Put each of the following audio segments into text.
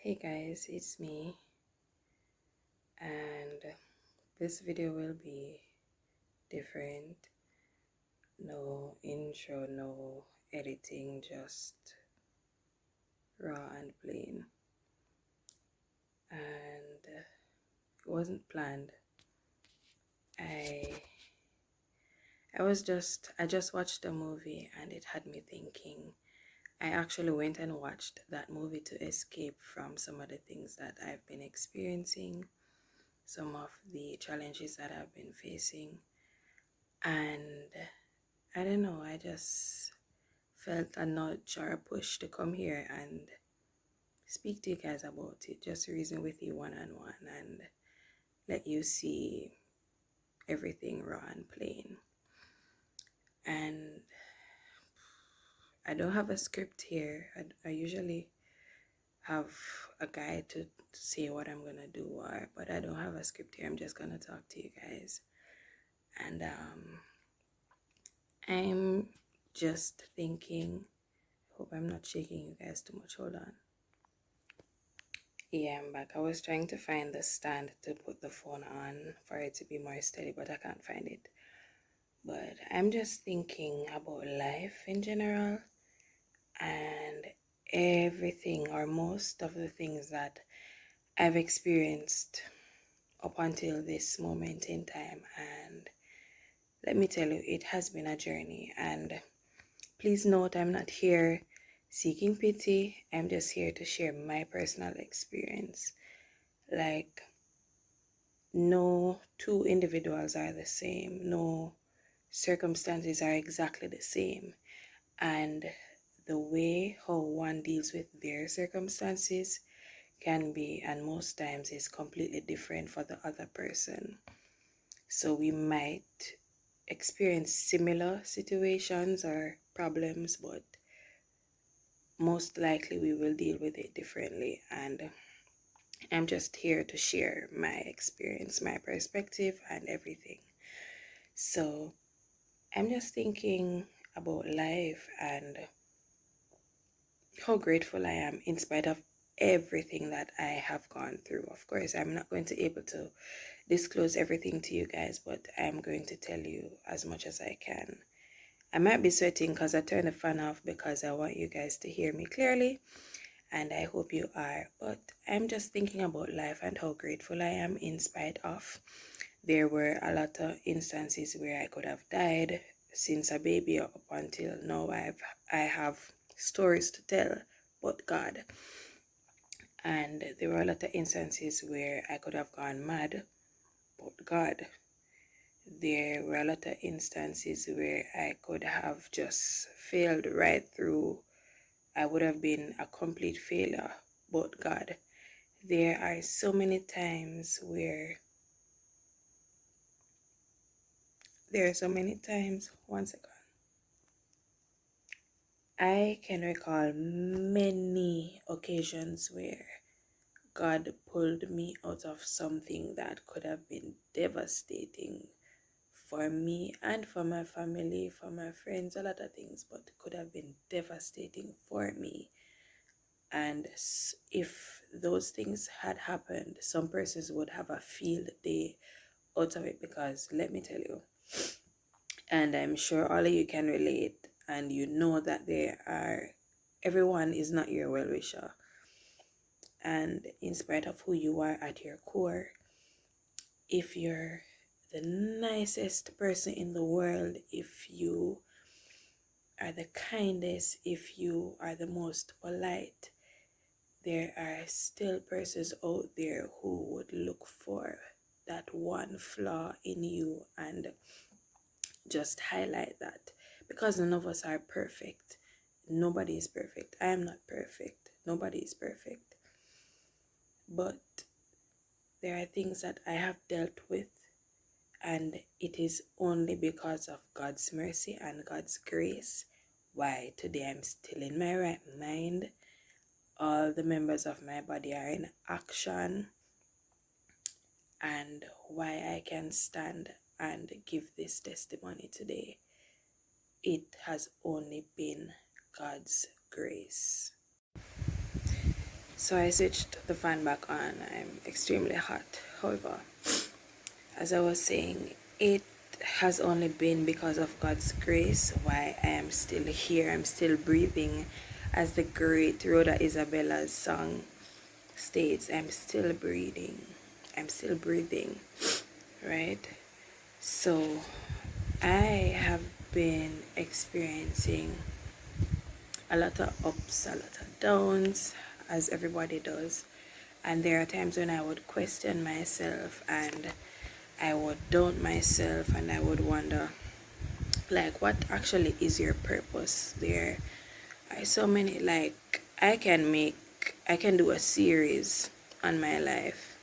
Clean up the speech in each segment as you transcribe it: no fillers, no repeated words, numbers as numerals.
Hey guys, it's me, and this video will be different. No intro, no editing, just raw and plain. And it wasn't planned. I I just watched a movie and it had me thinking. I actually went and watched that movie to escape from some of the things that I've been experiencing, some of the challenges that I've been facing. And I don't know, I just felt a nudge or a push to come here and speak to you guys about it, just reason with you one on one and let you see everything raw and plain. And I don't have a script here. I usually have a guide to say what I'm gonna do, but I don't have a script here. I'm just gonna talk to you guys. And I'm just thinking, hope I'm not shaking you guys too much. Hold on. Yeah, I'm back. I was trying to find the stand to put the phone on for it to be more steady, but I can't find it. But I'm just thinking about life in general and everything or most of the things that I've experienced up until this moment in time. And let me tell you, it has been a journey. And please note, I'm not here seeking pity. I'm just here to share my personal experience. Like, no two individuals are the same. No circumstances are exactly the same. And the way how one deals with their circumstances can be, and most times is completely different for the other person. So we might experience similar situations or problems, but most likely we will deal with it differently. And I'm just here to share my experience, my perspective, and everything. So I'm just thinking about life and how grateful I am in spite of everything that I have gone through. Of course, I'm not going to be able to disclose everything to you guys, but I'm going to tell you as much as I can. I might be sweating because I turned the fan off because I want you guys to hear me clearly, and I hope you are. But I'm just thinking about life and how grateful I am in spite of. There were a lot of instances where I could have died since a baby up until now. I have stories to tell, but God. And there were a lot of instances where I could have gone mad, but God. There were a lot of instances where I could have just failed right through. I would have been a complete failure, but God. There are so many times where one second. I can recall many occasions where God pulled me out of something that could have been devastating for me and for my family, for my friends, a lot of things, but could have been devastating for me. And if those things had happened, some persons would have a field day out of it, because let me tell you, and I'm sure all of you can relate, and you know that everyone is not your well-wisher. And in spite of who you are at your core, if you're the nicest person in the world, if you are the kindest, if you are the most polite, there are still persons out there who would look for that one flaw in you and just highlight that, because none of us are perfect. Nobody is perfect. I am not perfect. Nobody is perfect. But there are things that I have dealt with, and it is only because of God's mercy and God's grace why today I'm still in my right mind. All the members of my body are in action, and why I can stand and give this testimony today. It has only been God's grace. So I switched the fan back on. I'm extremely hot. However, as I was saying, it has only been because of God's grace why I am still here. I'm still breathing. As the great Rhoda Isabella's song states, I'm still breathing. I'm still breathing, right? So I have been experiencing a lot of ups, a lot of downs, as everybody does. And there are times when I would question myself and I would doubt myself and I would wonder, like, what actually is your purpose? There are so many, like, I can do a series on my life.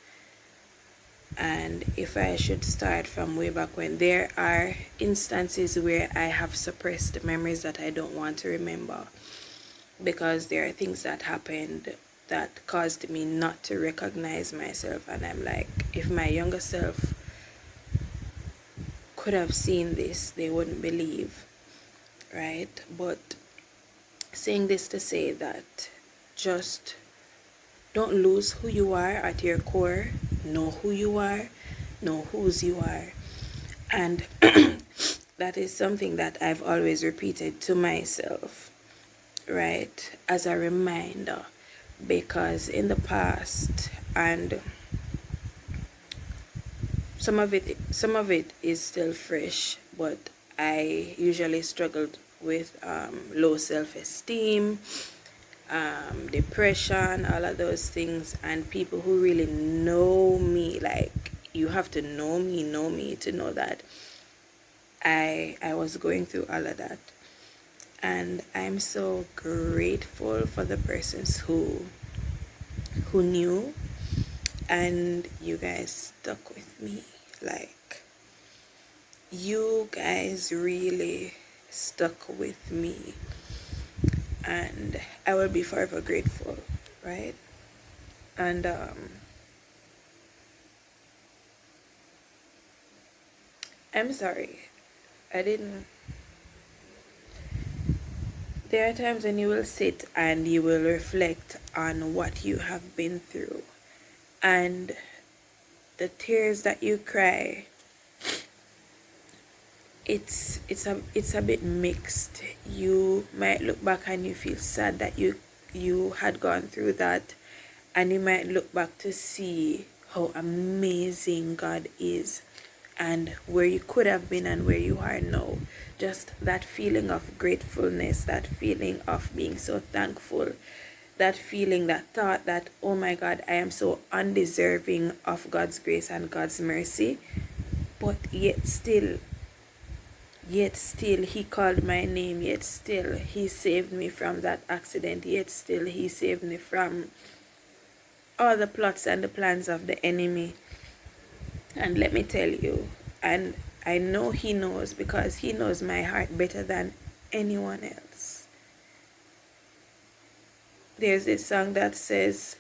And if I should start from way back when, there are instances where I have suppressed memories that I don't want to remember, because there are things that happened that caused me not to recognize myself. And I'm like, if my younger self could have seen this, they wouldn't believe, right? But saying this to say that just don't lose who you are at your core. Know who you are, know whose you are. And that is something that I've always repeated to myself, right? As a reminder, because in the past, and some of it is still fresh, but I usually struggled with low self-esteem, depression, all of those things. And people who really know me, like, you have to know me to know that I was going through all of that. And I'm so grateful for the persons who knew, and you guys stuck with me. Like, you guys really stuck with me, and I will be forever grateful, right? And I'm sorry, I didn't. There are times when you will sit and you will reflect on what you have been through, and the tears that you cry, it's a bit mixed. You might look back and you feel sad that you had gone through that, and you might look back to see how amazing God is and where you could have been and where you are now. Just that feeling of gratefulness, that feeling of being so thankful, that feeling, that thought that, oh my God, I am so undeserving of God's grace and God's mercy, but yet still he called my name, yet still he saved me from that accident, yet still he saved me from all the plots and the plans of the enemy. And let me tell you, and I know he knows, because he knows my heart better than anyone else. There's this song that says,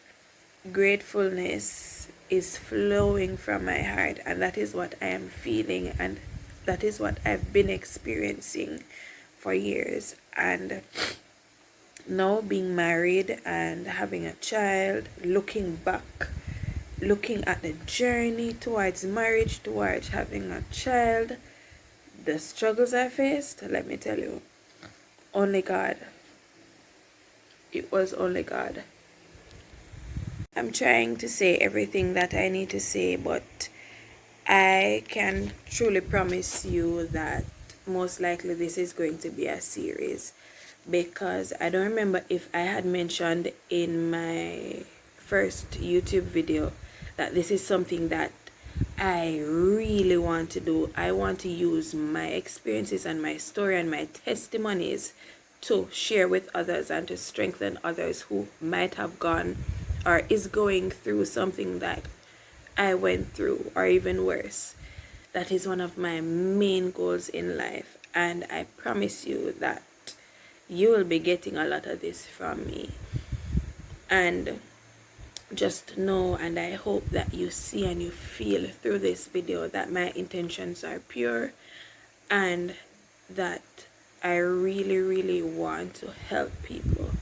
gratefulness is flowing from my heart, and that is what I am feeling, and that is what I've been experiencing for years. And now, being married and having a child, looking back, looking at the journey towards marriage, towards having a child, the struggles I faced, let me tell you, only God. It was only God. I'm trying to say everything that I need to say, but I can truly promise you that most likely this is going to be a series, because I don't remember if I had mentioned in my first YouTube video that this is something that I really want to do. I want to use my experiences and my story and my testimonies to share with others and to strengthen others who might have gone or is going through something that I went through, or even worse. That is one of my main goals in life, and I promise you that you will be getting a lot of this from me. And just know, and I hope that you see and you feel through this video, that my intentions are pure, and that I really want to help people.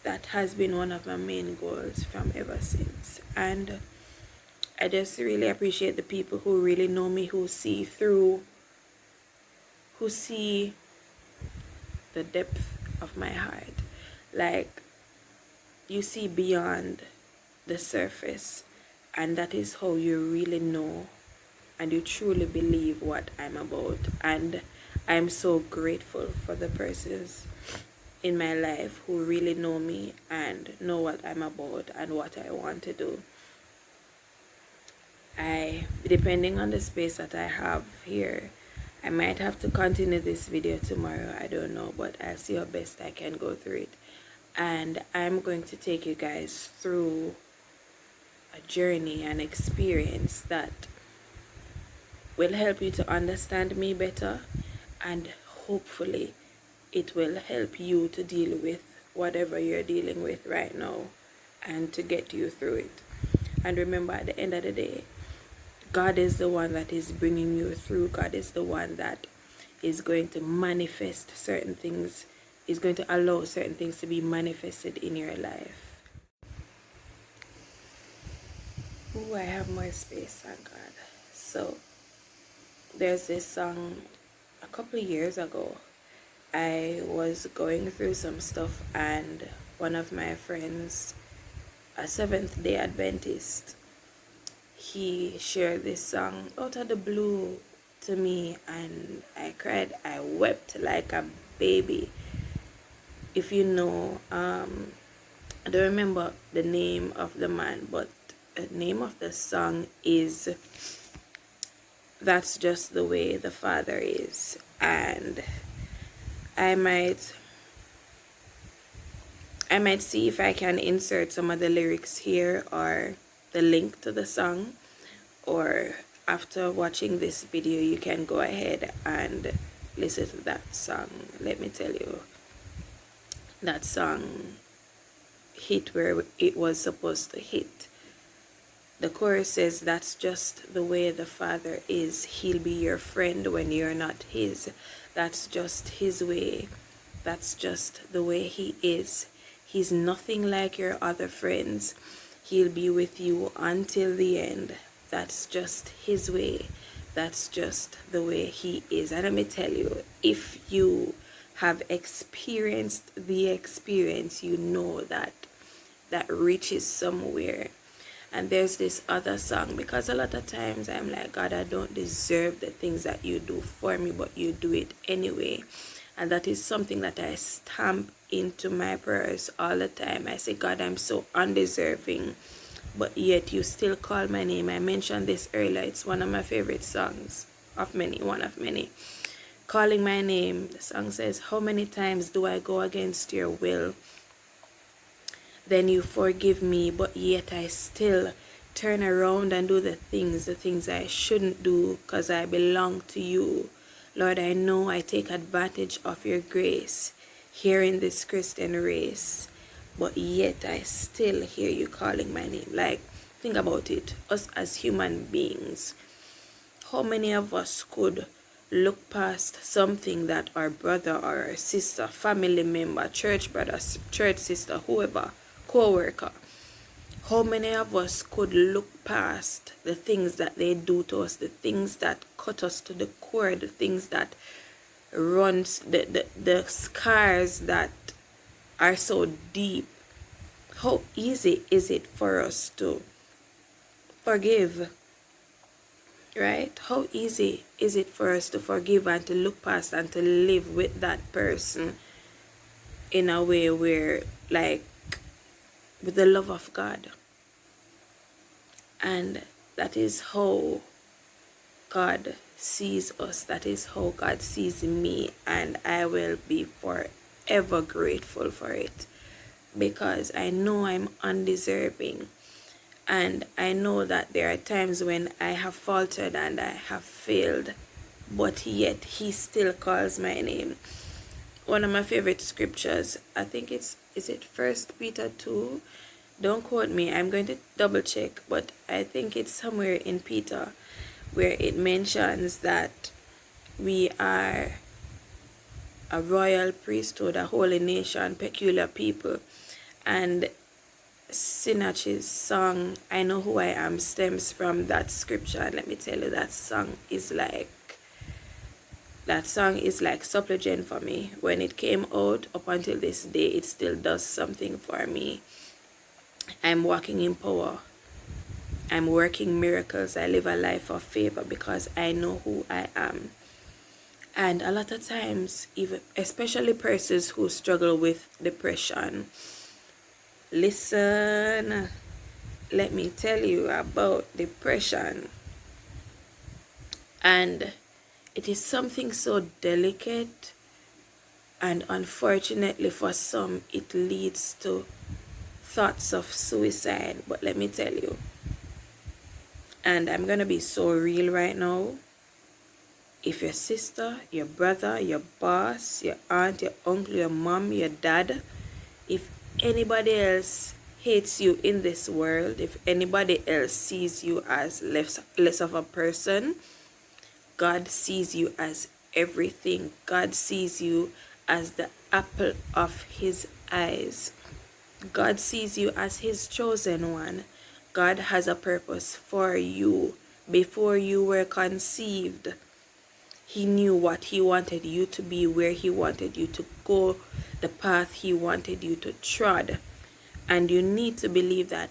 that has been one of my main goals from ever since. And I just really appreciate the people who really know me, who see the depth of my heart. Like, you see beyond the surface, and that is how you really know and you truly believe what I'm about. And I'm so grateful for the persons in my life who really know me and know what I'm about and what I want to do. Depending on the space that I have here, I might have to continue this video tomorrow, I don't know, but I'll see how best I can go through it. And I'm going to take you guys through a journey and experience that will help you to understand me better, and hopefully it will help you to deal with whatever you're dealing with right now and to get you through it. And remember, at the end of the day, God is the one that is bringing you through. God is the one that is going to manifest certain things, is going to allow certain things to be manifested in your life. Ooh, I have more space, thank God. So there's this song a couple of years ago. I was going through some stuff, and one of my friends, a Seventh-day Adventist, he shared this song out of the blue to me, and I cried. I wept like a baby. If you know, I don't remember the name of the man, but the name of the song is That's Just the Way the Father Is. And I might see if I can insert some of the lyrics here or the link to the song, or after watching this video you can go ahead and listen to that song. Let me tell you, that song hit where it was supposed to hit. The chorus says, that's just the way the Father is. He'll be your friend when you're not his. That's just his way. That's just the way he is. He's nothing like your other friends. He'll be with you until the end. That's just his way. That's just the way he is. And let me tell you, if you have experienced the experience, you know that reaches somewhere. And there's this other song, because a lot of times I'm like, God, I don't deserve the things that you do for me, but you do it anyway. And that is something that I stamp into my prayers all the time. I say, God, I'm so undeserving, but yet you still call my name. I mentioned this earlier. It's one of my favorite songs of many, one of many. Calling my name. The song says, how many times do I go against your will? Then you forgive me, but yet I still turn around and do the things I shouldn't do, because I belong to you. Lord, I know I take advantage of your grace here in this Christian race, but yet I still hear you calling my name. Like, think about it. Us as human beings, how many of us could look past something that our brother or our sister, family member, church brother, church sister, whoever, co-worker, how many of us could look past the things that they do to us, the things that cut us to the core, the things that runs, the scars that are so deep? How easy is it for us to forgive, right? How easy is it for us to forgive and to look past and to live with that person in a way where, like, with the love of God? And that is how God sees us. That is how God sees me, and I will be forever grateful for it, because I know I'm undeserving, and I know that there are times when I have faltered and I have failed, but yet he still calls my name. One of my favorite scriptures, I think is it 1 Peter 2? Don't quote me, I'm going to double check, but I think it's somewhere in Peter where it mentions that we are a royal priesthood, a holy nation, peculiar people. And Sinach's song I Know Who I Am stems from that scripture, and let me tell you, that song is like supplicant for me. When it came out, up until this day, it still does something for me. I'm walking in power. I'm working miracles. I live a life of favor because I know who I am. And a lot of times, even especially persons who struggle with depression, listen, let me tell you about depression. And it is something so delicate, and unfortunately for some, it leads to thoughts of suicide. But let me tell you, and I'm gonna be so real right now, if your sister, your brother, your boss, your aunt, your uncle, your mom, your dad, if anybody else hates you in this world, if anybody else sees you as less of a person, God sees you as everything. God sees you as the apple of his eyes. God sees you as his chosen one. God has a purpose for you. Before you were conceived, he knew what he wanted you to be, where he wanted you to go, the path he wanted you to trod. And you need to believe that.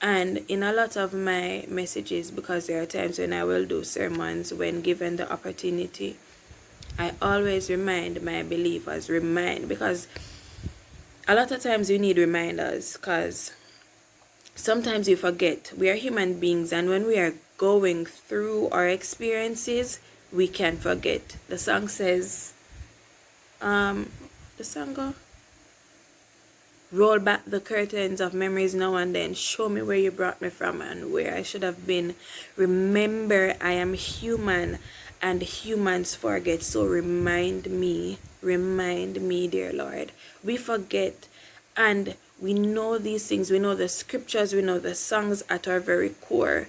And in a lot of my messages, because there are times when I will do sermons when given the opportunity, I always remind my believers, because a lot of times you need reminders, because sometimes you forget we are human beings, and when we are going through our experiences, we can forget. The song says, the song go, roll back the curtains of memories now and then, show me where you brought me from and where I should have been. Remember, I am human and humans forget, so remind me, dear Lord. We forget, and we know these things, we know the scriptures, we know the songs at our very core,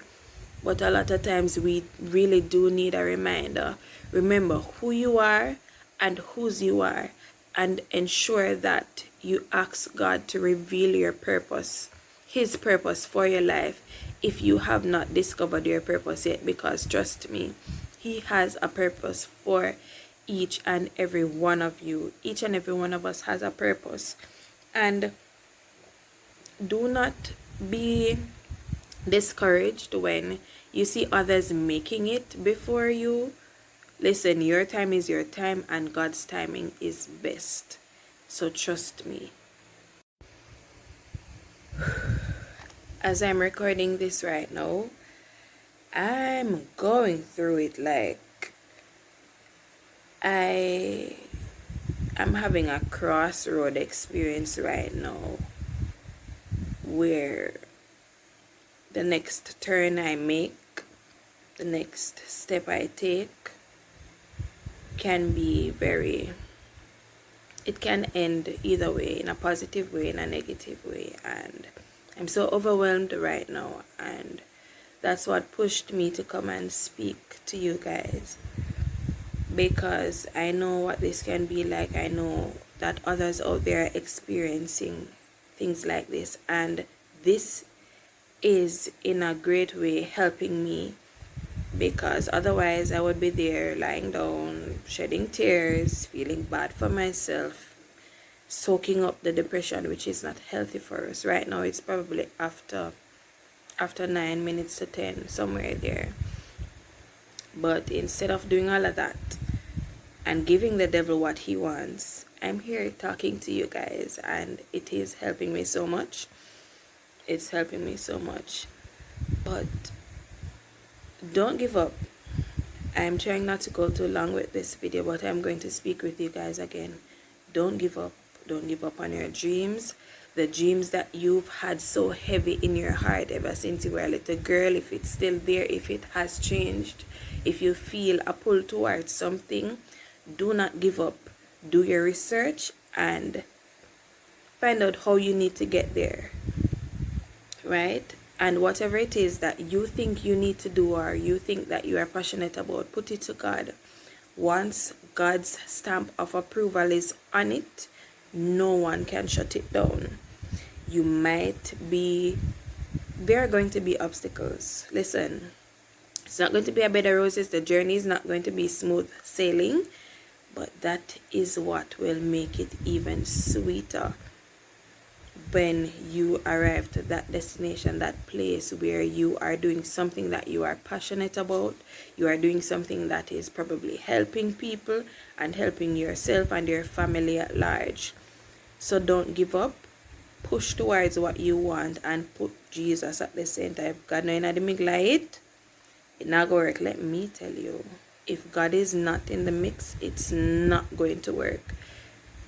but a lot of times we really do need a reminder. Remember who you are and whose you are, and ensure that you ask God to reveal your purpose, his purpose for your life, if you have not discovered your purpose yet, because trust me, he has a purpose for each and every one of you. Each and every one of us has a purpose. And do not be discouraged when you see others making it before you. Listen, your time is your time, and God's timing is best. So trust me. As I'm recording this right now, I'm going through it. Like, I'm having a crossroad experience right now, where the next turn I make, the next step I take, can be it can end either way, in a positive way, in a negative way. And I'm so overwhelmed right now, and that's what pushed me to come and speak to you guys, because I know what this can be like. I know that others out there are experiencing things like this, and this is in a great way helping me, because otherwise I would be there lying down, shedding tears, feeling bad for myself, soaking up the depression, which is not healthy for us. Right now it's probably after 9 minutes to 10, somewhere there. But instead of doing all of that and giving the devil what he wants, I'm here talking to you guys, and it is helping me so much. It's helping me so much. But don't give up. I'm trying not to go too long with this video, but I'm going to speak with you guys again. Don't give up. Don't give up on your dreams. The dreams that you've had so heavy in your heart ever since you were a little girl, if it's still there, if it has changed, if you feel a pull towards something, do not give up. Do your research and find out how you need to get there, right? And whatever it is that you think you need to do, or you think that you are passionate about, put it to God. Once God's stamp of approval is on it, no one can shut it down. there are going to be obstacles. Listen, it's not going to be a bed of roses. The journey is not going to be smooth sailing, but that is what will make it even sweeter when you arrive to that destination, that place where you are doing something that you are passionate about. You are doing something that is probably helping people and helping yourself and your family at large. So don't give up. Push towards what you want and put Jesus at the center. If God no in the middle of it, it not gonna work. Let me tell you. If God is not in the mix, it's not going to work.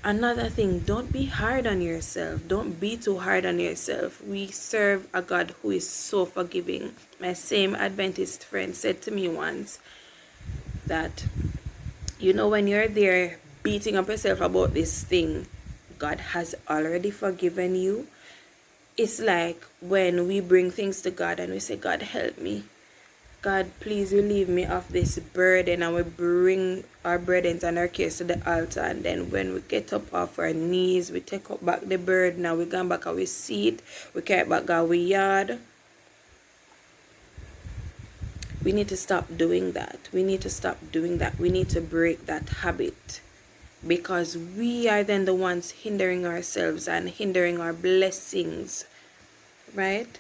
Another thing, don't be hard on yourself. Don't be too hard on yourself. We serve a God who is so forgiving. My same Adventist friend said to me once that, when you're there beating up yourself about this thing, God has already forgiven you. It's like when we bring things to God and we say, God, help me. God, please relieve me of this burden, and we bring our burdens and our cares to the altar, and then when we get up off our knees, we take up back the burden, and we go back and we see it, we carry back our yard. We need to stop doing that. We need to break that habit, because we are then the ones hindering ourselves and hindering our blessings, right?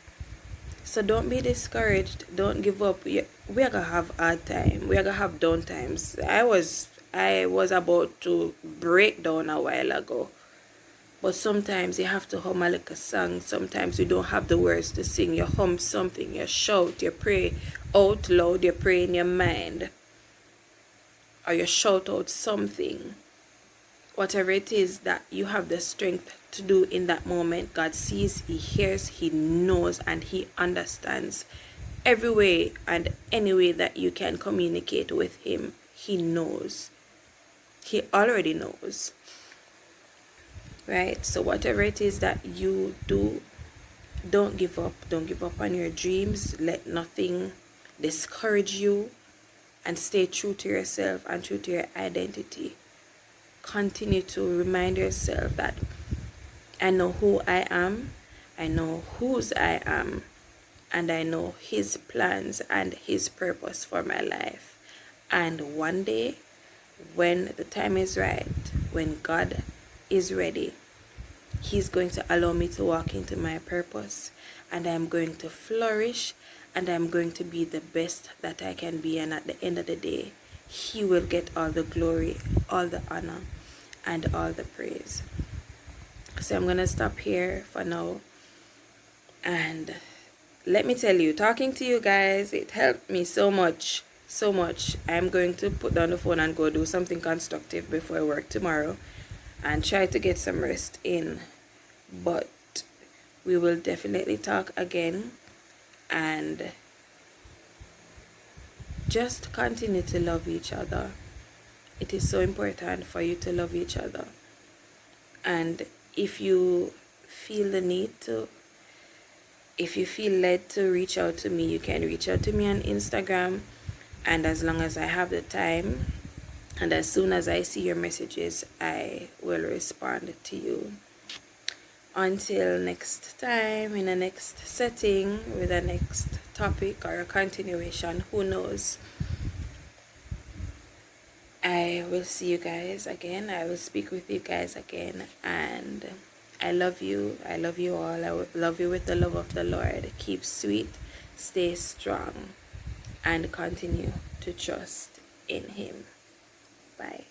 So don't be discouraged. Don't give up. We are gonna have hard time. We are gonna have down times. I was about to break down a while ago. But sometimes you have to hum a little song. Sometimes you don't have the words to sing. You hum something, you shout, you pray out loud, you pray in your mind. Or you shout out something. Whatever it is that you have the strength to do in that moment, God sees, He hears, He knows, and He understands every way and any way that you can communicate with Him. He knows. He already knows. Right? So whatever it is that you do, don't give up. Don't give up on your dreams. Let nothing discourage you, and stay true to yourself and true to your identity. Continue to remind yourself that I know who I am, I know whose I am, and I know His plans and His purpose for my life. And one day, when the time is right, when God is ready, He's going to allow me to walk into my purpose, and I'm going to flourish, and I'm going to be the best that I can be. And at the end of the day, He will get all the glory, all the honor, and all the praise. So I'm going to stop here for now. And let me tell you, talking to you guys, it helped me so much. So much. I'm going to put down the phone and go do something constructive before work tomorrow, and try to get some rest in. But we will definitely talk again, and just continue to love each other. It is so important for you to love each other. And if you feel the need to, if you feel led to reach out to me, you can reach out to me on Instagram. And as long as I have the time, and as soon as I see your messages, I will respond to you. Until next time, in the next setting, with a next topic or a continuation, who knows? I will see you guys again. I will speak with you guys again. And I love you. I love you all. I love you with the love of the Lord. Keep sweet, stay strong, and continue to trust in Him. Bye.